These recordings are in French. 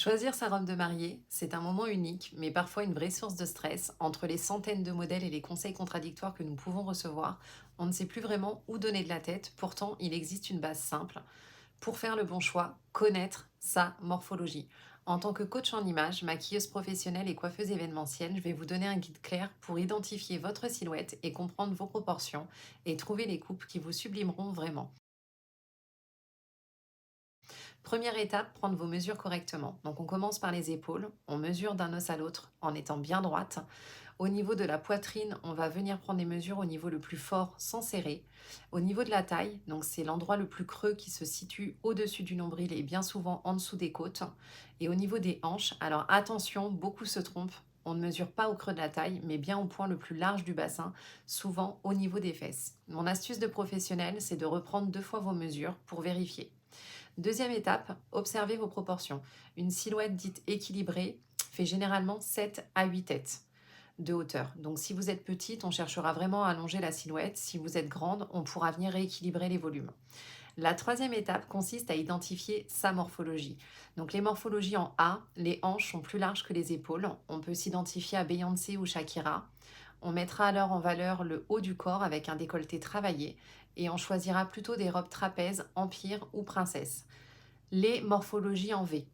Choisir sa robe de mariée, c'est un moment unique, mais parfois une vraie source de stress. Entre les centaines de modèles et les conseils contradictoires que nous pouvons recevoir, on ne sait plus vraiment où donner de la tête. Pourtant, il existe une base simple. Pour faire le bon choix, connaître sa morphologie. En tant que coach en image, maquilleuse professionnelle et coiffeuse événementielle, je vais vous donner un guide clair pour identifier votre silhouette et comprendre vos proportions et trouver les coupes qui vous sublimeront vraiment. Première étape, prendre vos mesures correctement. Donc on commence par les épaules, on mesure d'un os à l'autre en étant bien droite. Au niveau de la poitrine, on va venir prendre des mesures au niveau le plus fort sans serrer. Au niveau de la taille, donc c'est l'endroit le plus creux qui se situe au-dessus du nombril et bien souvent en dessous des côtes. Et au niveau des hanches, alors attention, beaucoup se trompent. On ne mesure pas au creux de la taille, mais bien au point le plus large du bassin, souvent au niveau des fesses. Mon astuce de professionnel, c'est de reprendre 2 fois vos mesures pour vérifier. Deuxième étape, observez vos proportions. Une silhouette dite équilibrée fait généralement 7 à 8 têtes de hauteur. Donc si vous êtes petite, on cherchera vraiment à allonger la silhouette. Si vous êtes grande, on pourra venir rééquilibrer les volumes. La troisième étape consiste à identifier sa morphologie. Donc les morphologies en A, les hanches sont plus larges que les épaules. On peut s'identifier à Beyoncé ou Shakira. On mettra alors en valeur le haut du corps avec un décolleté travaillé et on choisira plutôt des robes trapèzes, empire ou princesse. Les morphologies en V.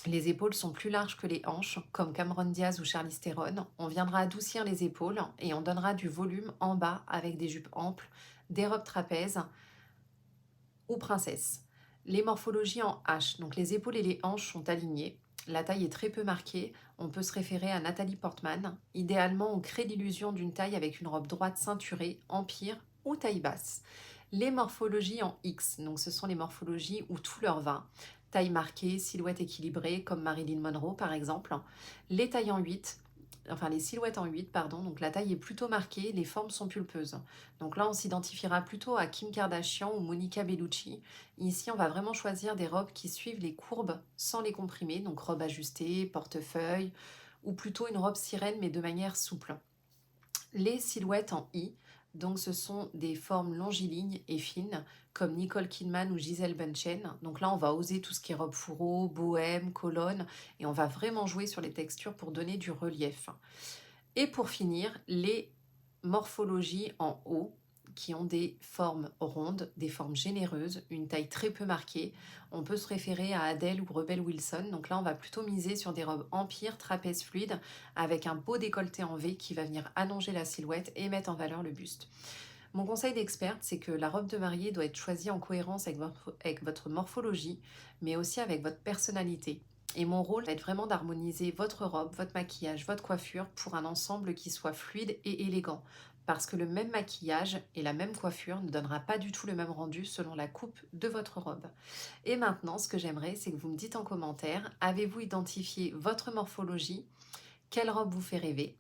Les épaules sont plus larges que les hanches, comme Cameron Diaz ou Charlize Theron. On viendra adoucir les épaules et on donnera du volume en bas avec des jupes amples, des robes trapèzes ou princesse. Les morphologies en H, donc les épaules et les hanches sont alignées. La taille est très peu marquée. On peut se référer à Nathalie Portman. Idéalement, on crée l'illusion d'une taille avec une robe droite ceinturée, empire ou taille basse. Les morphologies en X, donc ce sont les morphologies où tout leur va. Taille marquée, silhouette équilibrée, comme Marilyn Monroe par exemple. Les tailles en 8, enfin les silhouettes en 8, pardon, donc la taille est plutôt marquée, les formes sont pulpeuses. Donc là, on s'identifiera plutôt à Kim Kardashian ou Monica Bellucci. Ici, on va vraiment choisir des robes qui suivent les courbes sans les comprimer, donc robe ajustée, portefeuille, ou plutôt une robe sirène mais de manière souple. Les silhouettes en I, donc ce sont des formes longilignes et fines, comme Nicole Kidman ou Gisèle Bündchen. Donc là, on va oser tout ce qui est robe fourreau, bohème, colonne, et on va vraiment jouer sur les textures pour donner du relief. Et pour finir, les morphologies en haut, qui ont des formes rondes, des formes généreuses, une taille très peu marquée. On peut se référer à Adele ou Rebel Wilson. Donc là, on va plutôt miser sur des robes empire, trapèze fluide, avec un beau décolleté en V qui va venir allonger la silhouette et mettre en valeur le buste. Mon conseil d'experte, c'est que la robe de mariée doit être choisie en cohérence avec votre morphologie, mais aussi avec votre personnalité. Et mon rôle va être vraiment d'harmoniser votre robe, votre maquillage, votre coiffure pour un ensemble qui soit fluide et élégant. Parce que le même maquillage et la même coiffure ne donnera pas du tout le même rendu selon la coupe de votre robe. Et maintenant, ce que j'aimerais, c'est que vous me dites en commentaire, avez-vous identifié votre morphologie? Quelle robe vous fait rêver?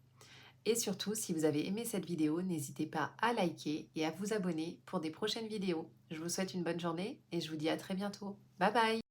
Et surtout, si vous avez aimé cette vidéo, n'hésitez pas à liker et à vous abonner pour des prochaines vidéos. Je vous souhaite une bonne journée et je vous dis à très bientôt. Bye bye!